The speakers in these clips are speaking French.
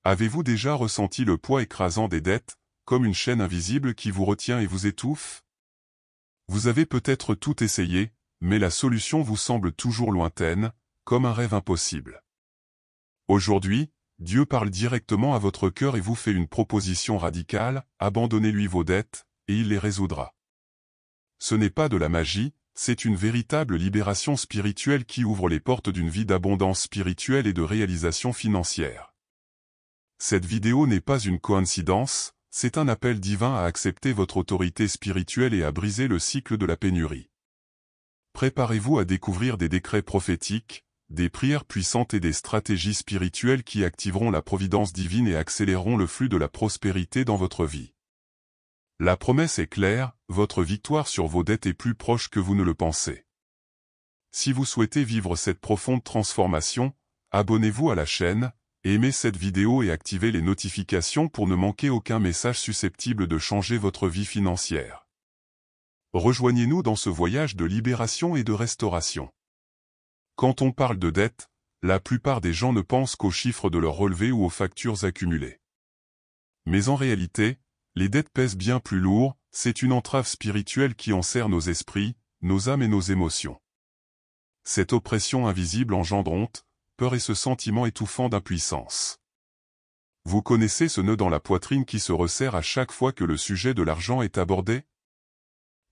Avez-vous déjà ressenti le poids écrasant des dettes, comme une chaîne invisible qui vous retient et vous étouffe? Vous avez peut-être tout essayé, mais la solution vous semble toujours lointaine, comme un rêve impossible. Aujourd'hui, Dieu parle directement à votre cœur et vous fait une proposition radicale: abandonnez-lui vos dettes, et il les résoudra. Ce n'est pas de la magie, c'est une véritable libération spirituelle qui ouvre les portes d'une vie d'abondance spirituelle et de réalisation financière. Cette vidéo n'est pas une coïncidence, c'est un appel divin à accepter votre autorité spirituelle et à briser le cycle de la pénurie. Préparez-vous à découvrir des décrets prophétiques, des prières puissantes et des stratégies spirituelles qui activeront la providence divine et accéléreront le flux de la prospérité dans votre vie. La promesse est claire, votre victoire sur vos dettes est plus proche que vous ne le pensez. Si vous souhaitez vivre cette profonde transformation, abonnez-vous à la chaîne, aimez cette vidéo et activez les notifications pour ne manquer aucun message susceptible de changer votre vie financière. Rejoignez-nous dans ce voyage de libération et de restauration. Quand on parle de dette, la plupart des gens ne pensent qu'aux chiffres de leur relevé ou aux factures accumulées. Mais en réalité, les dettes pèsent bien plus lourd, c'est une entrave spirituelle qui enserre nos esprits, nos âmes et nos émotions. Cette oppression invisible engendre honte, peur et ce sentiment étouffant d'impuissance. Vous connaissez ce nœud dans la poitrine qui se resserre à chaque fois que le sujet de l'argent est abordé?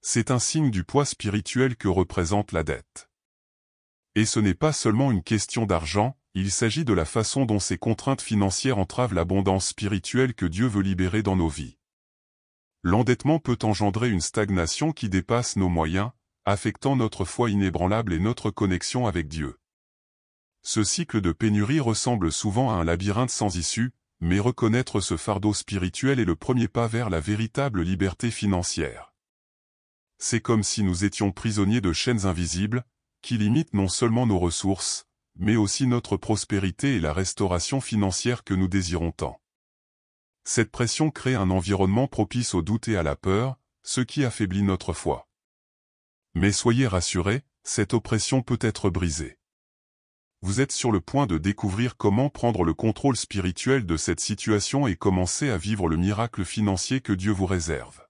C'est un signe du poids spirituel que représente la dette. Et ce n'est pas seulement une question d'argent, il s'agit de la façon dont ces contraintes financières entravent l'abondance spirituelle que Dieu veut libérer dans nos vies. L'endettement peut engendrer une stagnation qui dépasse nos moyens, affectant notre foi inébranlable et notre connexion avec Dieu. Ce cycle de pénurie ressemble souvent à un labyrinthe sans issue, mais reconnaître ce fardeau spirituel est le premier pas vers la véritable liberté financière. C'est comme si nous étions prisonniers de chaînes invisibles, qui limitent non seulement nos ressources, mais aussi notre prospérité et la restauration financière que nous désirons tant. Cette pression crée un environnement propice au doute et à la peur, ce qui affaiblit notre foi. Mais soyez rassurés, cette oppression peut être brisée. Vous êtes sur le point de découvrir comment prendre le contrôle spirituel de cette situation et commencer à vivre le miracle financier que Dieu vous réserve.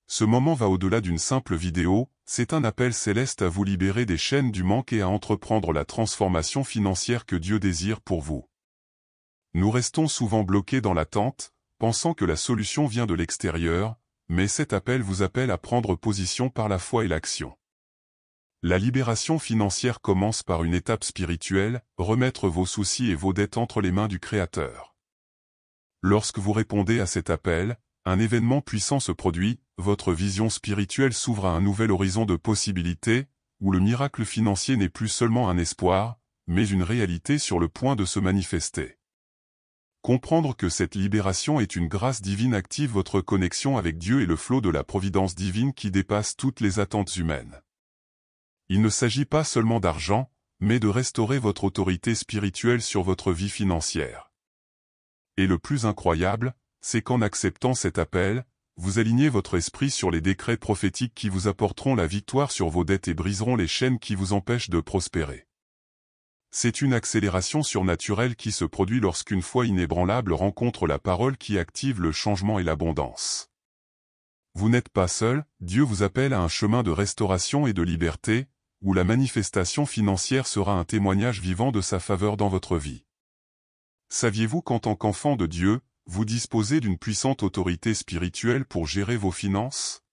Ce moment va au-delà d'une simple vidéo, c'est un appel céleste à vous libérer des chaînes du manque et à entreprendre la transformation financière que Dieu désire pour vous. Nous restons souvent bloqués dans l'attente, pensant que la solution vient de l'extérieur, mais cet appel vous appelle à prendre position par la foi et l'action. La libération financière commence par une étape spirituelle, remettre vos soucis et vos dettes entre les mains du Créateur. Lorsque vous répondez à cet appel, un événement puissant se produit, votre vision spirituelle s'ouvre à un nouvel horizon de possibilités, où le miracle financier n'est plus seulement un espoir, mais une réalité sur le point de se manifester. Comprendre que cette libération est une grâce divine active votre connexion avec Dieu et le flot de la providence divine qui dépasse toutes les attentes humaines. Il ne s'agit pas seulement d'argent, mais de restaurer votre autorité spirituelle sur votre vie financière. Et le plus incroyable, c'est qu'en acceptant cet appel, vous alignez votre esprit sur les décrets prophétiques qui vous apporteront la victoire sur vos dettes et briseront les chaînes qui vous empêchent de prospérer. C'est une accélération surnaturelle qui se produit lorsqu'une foi inébranlable rencontre la parole qui active le changement et l'abondance. Vous n'êtes pas seul, Dieu vous appelle à un chemin de restauration et de liberté, où la manifestation financière sera un témoignage vivant de sa faveur dans votre vie. Saviez-vous qu'en tant qu'enfant de Dieu, vous disposez d'une puissante autorité spirituelle pour gérer vos finances?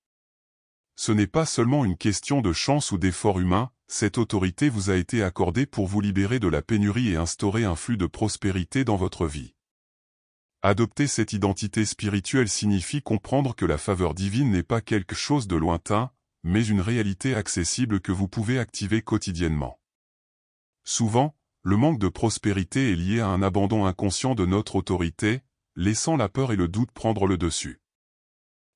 Ce n'est pas seulement une question de chance ou d'effort humain, cette autorité vous a été accordée pour vous libérer de la pénurie et instaurer un flux de prospérité dans votre vie. Adopter cette identité spirituelle signifie comprendre que la faveur divine n'est pas quelque chose de lointain, mais une réalité accessible que vous pouvez activer quotidiennement. Souvent, le manque de prospérité est lié à un abandon inconscient de notre autorité, laissant la peur et le doute prendre le dessus.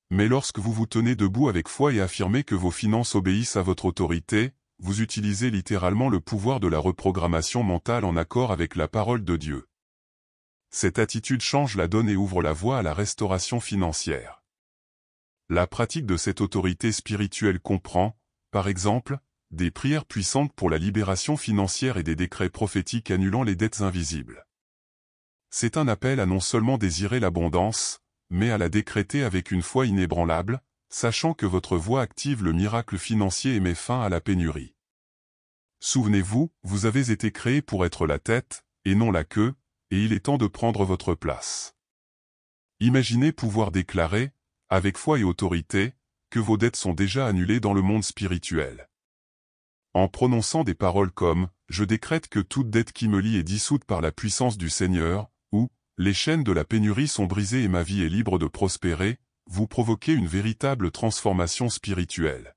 Mais lorsque vous vous tenez debout avec foi et affirmez que vos finances obéissent à votre autorité, vous utilisez littéralement le pouvoir de la reprogrammation mentale en accord avec la parole de Dieu. Cette attitude change la donne et ouvre la voie à la restauration financière. La pratique de cette autorité spirituelle comprend, par exemple, des prières puissantes pour la libération financière et des décrets prophétiques annulant les dettes invisibles. C'est un appel à non seulement désirer l'abondance, mais à la décréter avec une foi inébranlable, sachant que votre voix active le miracle financier et met fin à la pénurie. Souvenez-vous, vous avez été créé pour être la tête, et non la queue, et il est temps de prendre votre place. Imaginez pouvoir déclarer, avec foi et autorité, que vos dettes sont déjà annulées dans le monde spirituel. En prononçant des paroles comme « Je décrète que toute dette qui me lie est dissoute par la puissance du Seigneur » ou « Les chaînes de la pénurie sont brisées et ma vie est libre de prospérer », vous provoquez une véritable transformation spirituelle.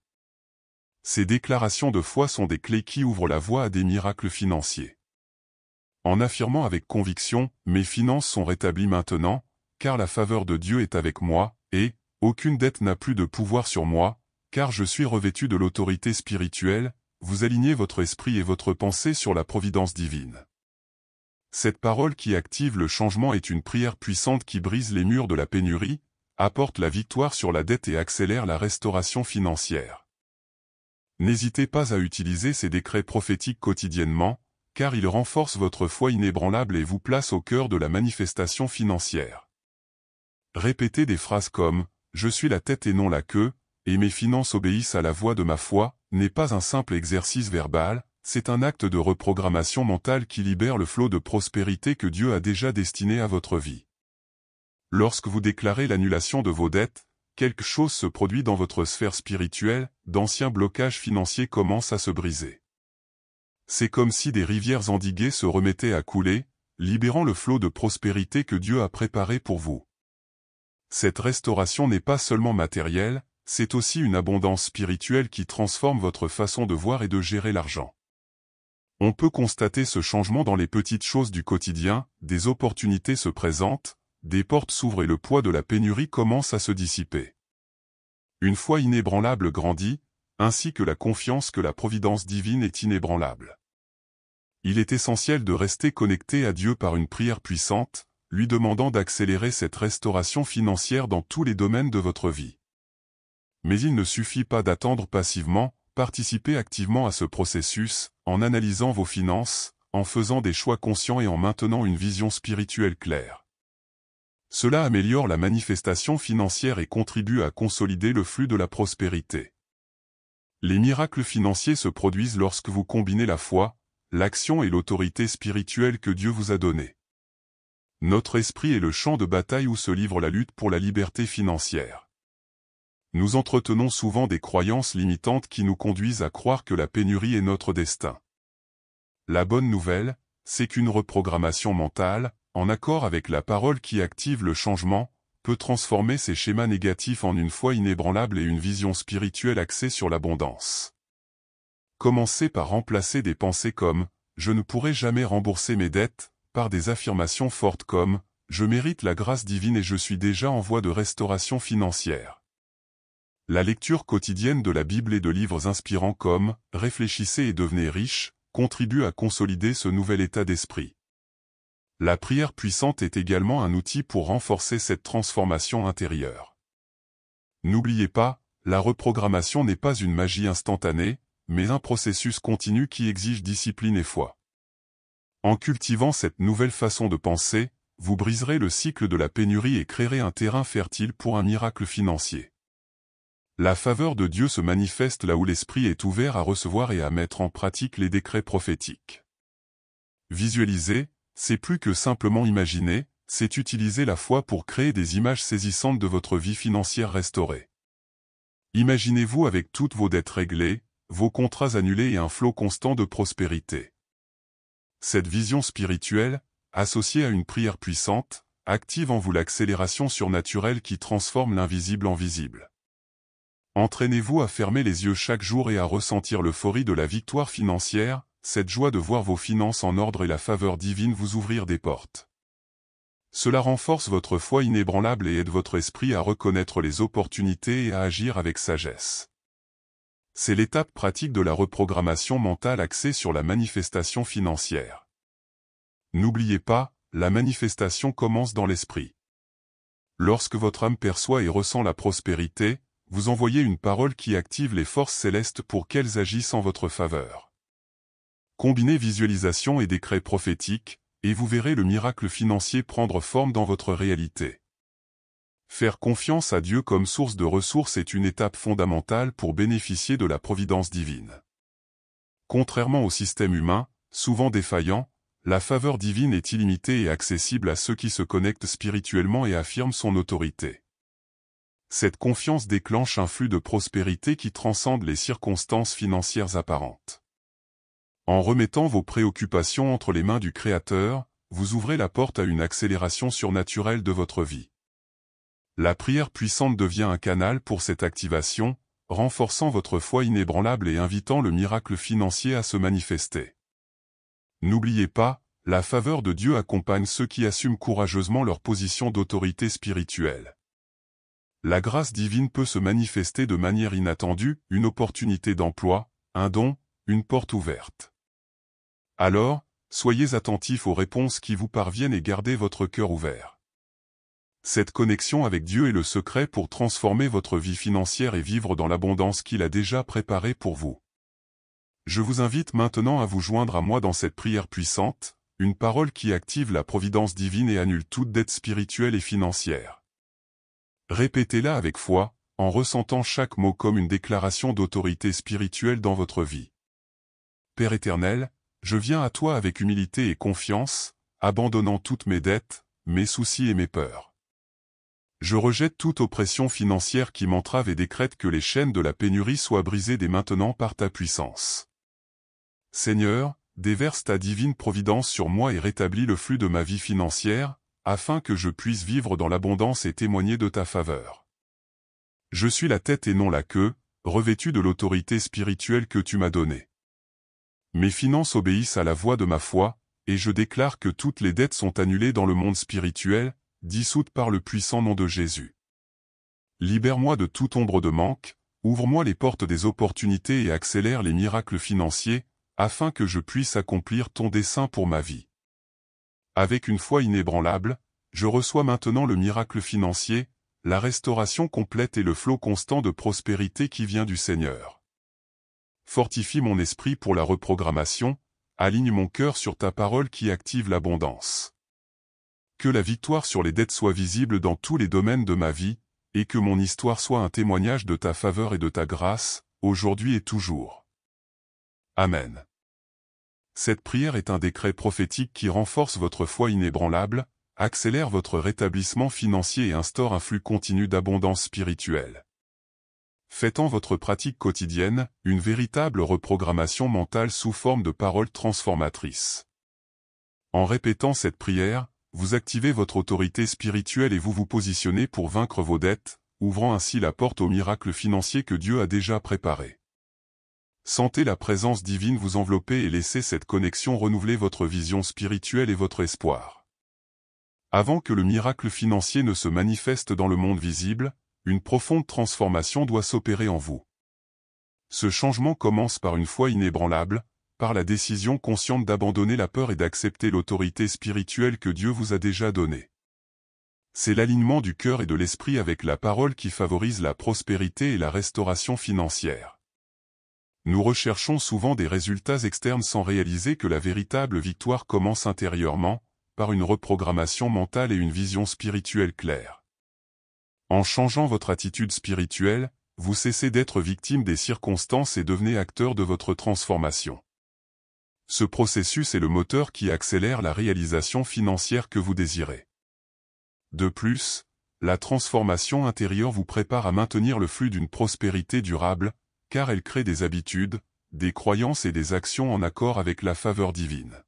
Ces déclarations de foi sont des clés qui ouvrent la voie à des miracles financiers. En affirmant avec conviction « Mes finances sont rétablies maintenant, car la faveur de Dieu est avec moi, et aucune dette n'a plus de pouvoir sur moi, car je suis revêtu de l'autorité spirituelle », vous alignez votre esprit et votre pensée sur la providence divine. Cette parole qui active le changement est une prière puissante qui brise les murs de la pénurie, apporte la victoire sur la dette et accélère la restauration financière. N'hésitez pas à utiliser ces décrets prophétiques quotidiennement, car ils renforcent votre foi inébranlable et vous placent au cœur de la manifestation financière. Répétez des phrases comme « Je suis la tête et non la queue », et mes finances obéissent à la voix de ma foi, n'est pas un simple exercice verbal, c'est un acte de reprogrammation mentale qui libère le flot de prospérité que Dieu a déjà destiné à votre vie. Lorsque vous déclarez l'annulation de vos dettes, quelque chose se produit dans votre sphère spirituelle, d'anciens blocages financiers commencent à se briser. C'est comme si des rivières endiguées se remettaient à couler, libérant le flot de prospérité que Dieu a préparé pour vous. Cette restauration n'est pas seulement matérielle, c'est aussi une abondance spirituelle qui transforme votre façon de voir et de gérer l'argent. On peut constater ce changement dans les petites choses du quotidien, des opportunités se présentent, des portes s'ouvrent et le poids de la pénurie commence à se dissiper. Une foi inébranlable grandit, ainsi que la confiance que la providence divine est inébranlable. Il est essentiel de rester connecté à Dieu par une prière puissante, lui demandant d'accélérer cette restauration financière dans tous les domaines de votre vie. Mais il ne suffit pas d'attendre passivement, participez activement à ce processus, en analysant vos finances, en faisant des choix conscients et en maintenant une vision spirituelle claire. Cela améliore la manifestation financière et contribue à consolider le flux de la prospérité. Les miracles financiers se produisent lorsque vous combinez la foi, l'action et l'autorité spirituelle que Dieu vous a donnée. Notre esprit est le champ de bataille où se livre la lutte pour la liberté financière. Nous entretenons souvent des croyances limitantes qui nous conduisent à croire que la pénurie est notre destin. La bonne nouvelle, c'est qu'une reprogrammation mentale, en accord avec la parole qui active le changement, peut transformer ces schémas négatifs en une foi inébranlable et une vision spirituelle axée sur l'abondance. Commencez par remplacer des pensées comme « Je ne pourrai jamais rembourser mes dettes » par des affirmations fortes comme « Je mérite la grâce divine et je suis déjà en voie de restauration financière ». La lecture quotidienne de la Bible et de livres inspirants comme « Réfléchissez et devenez riche » contribue à consolider ce nouvel état d'esprit. La prière puissante est également un outil pour renforcer cette transformation intérieure. N'oubliez pas, la reprogrammation n'est pas une magie instantanée, mais un processus continu qui exige discipline et foi. En cultivant cette nouvelle façon de penser, vous briserez le cycle de la pénurie et créerez un terrain fertile pour un miracle financier. La faveur de Dieu se manifeste là où l'esprit est ouvert à recevoir et à mettre en pratique les décrets prophétiques. Visualiser, c'est plus que simplement imaginer, c'est utiliser la foi pour créer des images saisissantes de votre vie financière restaurée. Imaginez-vous avec toutes vos dettes réglées, vos contrats annulés et un flot constant de prospérité. Cette vision spirituelle, associée à une prière puissante, active en vous l'accélération surnaturelle qui transforme l'invisible en visible. Entraînez-vous à fermer les yeux chaque jour et à ressentir l'euphorie de la victoire financière, cette joie de voir vos finances en ordre et la faveur divine vous ouvrir des portes. Cela renforce votre foi inébranlable et aide votre esprit à reconnaître les opportunités et à agir avec sagesse. C'est l'étape pratique de la reprogrammation mentale axée sur la manifestation financière. N'oubliez pas, la manifestation commence dans l'esprit. Lorsque votre âme perçoit et ressent la prospérité, vous envoyez une parole qui active les forces célestes pour qu'elles agissent en votre faveur. Combinez visualisation et décret prophétique, et vous verrez le miracle financier prendre forme dans votre réalité. Faire confiance à Dieu comme source de ressources est une étape fondamentale pour bénéficier de la providence divine. Contrairement au système humain, souvent défaillant, la faveur divine est illimitée et accessible à ceux qui se connectent spirituellement et affirment son autorité. Cette confiance déclenche un flux de prospérité qui transcende les circonstances financières apparentes. En remettant vos préoccupations entre les mains du Créateur, vous ouvrez la porte à une accélération surnaturelle de votre vie. La prière puissante devient un canal pour cette activation, renforçant votre foi inébranlable et invitant le miracle financier à se manifester. N'oubliez pas, la faveur de Dieu accompagne ceux qui assument courageusement leur position d'autorité spirituelle. La grâce divine peut se manifester de manière inattendue, une opportunité d'emploi, un don, une porte ouverte. Alors, soyez attentifs aux réponses qui vous parviennent et gardez votre cœur ouvert. Cette connexion avec Dieu est le secret pour transformer votre vie financière et vivre dans l'abondance qu'il a déjà préparée pour vous. Je vous invite maintenant à vous joindre à moi dans cette prière puissante, une parole qui active la providence divine et annule toute dette spirituelle et financière. Répétez-la avec foi, en ressentant chaque mot comme une déclaration d'autorité spirituelle dans votre vie. Père éternel, je viens à toi avec humilité et confiance, abandonnant toutes mes dettes, mes soucis et mes peurs. Je rejette toute oppression financière qui m'entrave et décrète que les chaînes de la pénurie soient brisées dès maintenant par ta puissance. Seigneur, déverse ta divine providence sur moi et rétablis le flux de ma vie financière, afin que je puisse vivre dans l'abondance et témoigner de ta faveur. Je suis la tête et non la queue, revêtu de l'autorité spirituelle que tu m'as donnée. Mes finances obéissent à la voix de ma foi, et je déclare que toutes les dettes sont annulées dans le monde spirituel, dissoutes par le puissant nom de Jésus. Libère-moi de toute ombre de manque, ouvre-moi les portes des opportunités et accélère les miracles financiers, afin que je puisse accomplir ton dessein pour ma vie. Avec une foi inébranlable, je reçois maintenant le miracle financier, la restauration complète et le flot constant de prospérité qui vient du Seigneur. Fortifie mon esprit pour la reprogrammation, aligne mon cœur sur ta parole qui active l'abondance. Que la victoire sur les dettes soit visible dans tous les domaines de ma vie, et que mon histoire soit un témoignage de ta faveur et de ta grâce, aujourd'hui et toujours. Amen. Cette prière est un décret prophétique qui renforce votre foi inébranlable, accélère votre rétablissement financier et instaure un flux continu d'abondance spirituelle. Faites en votre pratique quotidienne, une véritable reprogrammation mentale sous forme de paroles transformatrices. En répétant cette prière, vous activez votre autorité spirituelle et vous vous positionnez pour vaincre vos dettes, ouvrant ainsi la porte au miracle financier que Dieu a déjà préparé. Sentez la présence divine vous envelopper et laissez cette connexion renouveler votre vision spirituelle et votre espoir. Avant que le miracle financier ne se manifeste dans le monde visible, une profonde transformation doit s'opérer en vous. Ce changement commence par une foi inébranlable, par la décision consciente d'abandonner la peur et d'accepter l'autorité spirituelle que Dieu vous a déjà donnée. C'est l'alignement du cœur et de l'esprit avec la parole qui favorise la prospérité et la restauration financière. Nous recherchons souvent des résultats externes sans réaliser que la véritable victoire commence intérieurement, par une reprogrammation mentale et une vision spirituelle claire. En changeant votre attitude spirituelle, vous cessez d'être victime des circonstances et devenez acteur de votre transformation. Ce processus est le moteur qui accélère la réalisation financière que vous désirez. De plus, la transformation intérieure vous prépare à maintenir le flux d'une prospérité durable, car elle crée des habitudes, des croyances et des actions en accord avec la faveur divine.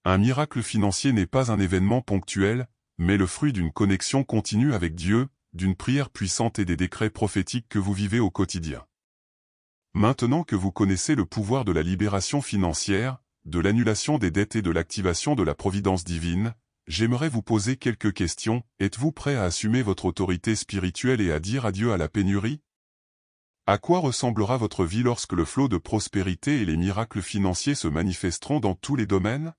Un miracle financier n'est pas un événement ponctuel, mais le fruit d'une connexion continue avec Dieu, d'une prière puissante et des décrets prophétiques que vous vivez au quotidien. Maintenant que vous connaissez le pouvoir de la libération financière, de l'annulation des dettes et de l'activation de la providence divine, j'aimerais vous poser quelques questions. Êtes-vous prêt à assumer votre autorité spirituelle et à dire adieu à la pénurie? À quoi ressemblera votre vie lorsque le flot de prospérité et les miracles financiers se manifesteront dans tous les domaines?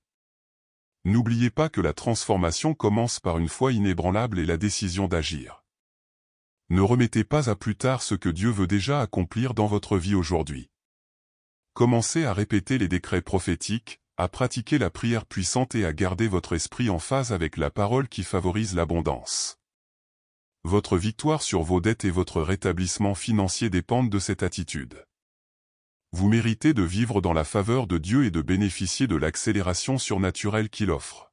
N'oubliez pas que la transformation commence par une foi inébranlable et la décision d'agir. Ne remettez pas à plus tard ce que Dieu veut déjà accomplir dans votre vie aujourd'hui. Commencez à répéter les décrets prophétiques, à pratiquer la prière puissante et à garder votre esprit en phase avec la parole qui favorise l'abondance. Votre victoire sur vos dettes et votre rétablissement financier dépendent de cette attitude. Vous méritez de vivre dans la faveur de Dieu et de bénéficier de l'accélération surnaturelle qu'il offre.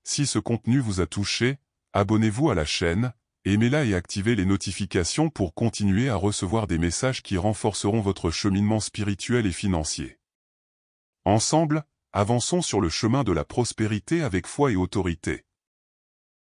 Si ce contenu vous a touché, abonnez-vous à la chaîne, aimez-la et activez les notifications pour continuer à recevoir des messages qui renforceront votre cheminement spirituel et financier. Ensemble, avançons sur le chemin de la prospérité avec foi et autorité.